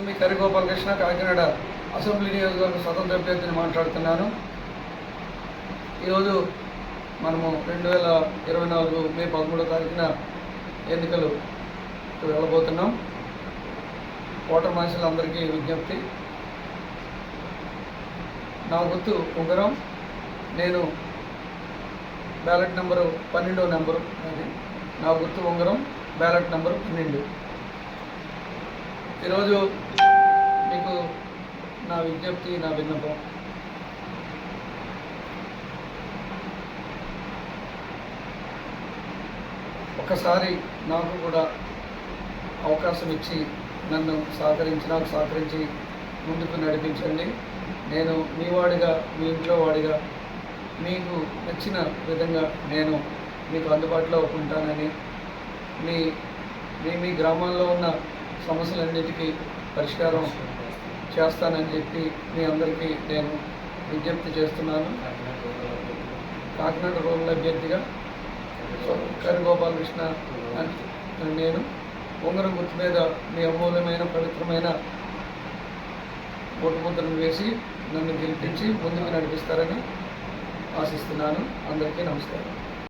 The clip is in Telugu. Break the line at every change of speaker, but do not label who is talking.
మీ కర్రి గోపాలకృష్ణ కాకినాడ అసెంబ్లీ నియోజకవర్గ స్వతంత్ర అభ్యర్థిని మాట్లాడుతున్నాను. ఈరోజు మనము 2024 మే 13వ తారీఖున ఎన్నికలు వెళ్ళబోతున్నాం. ఓటర్ మనుషులందరికీ విజ్ఞప్తి, నా గుర్తు ఉంగరం, నేను బ్యాలెట్ నెంబరు 12వ నెంబరు, అది నా గుర్తు ఉంగరం, బ్యాలెట్ నెంబరు 12. ఈరోజు మీకు నా విజ్ఞప్తి, నా విన్నపం, ఒకసారి నాకు కూడా అవకాశం ఇచ్చి నాకు సహకరించి ముందుకు నడిపించండి. నేను మీ వాడిగా, మీ ఇంట్లో వాడిగా, మీకు నచ్చిన విధంగా నేను మీకు అందుబాటులో ఉంటానని, మీ గ్రామాల్లో ఉన్న సమస్యలన్నిటికీ పరిష్కారం చేస్తానని చెప్పి మీ అందరికీ నేను విజ్ఞప్తి చేస్తున్నాను. కాకినాడ రూరల్ అభ్యర్థిగా కర్రి గోపాలకృష్ణ నేను ఉంగరం గుర్తు మీద మీ అమూల్యమైన పవిత్రమైన ఓటు ముద్రను వేసి నన్ను గెలిపించి ముందుకు నడిపిస్తారని ఆశిస్తున్నాను. అందరికీ నమస్కారం.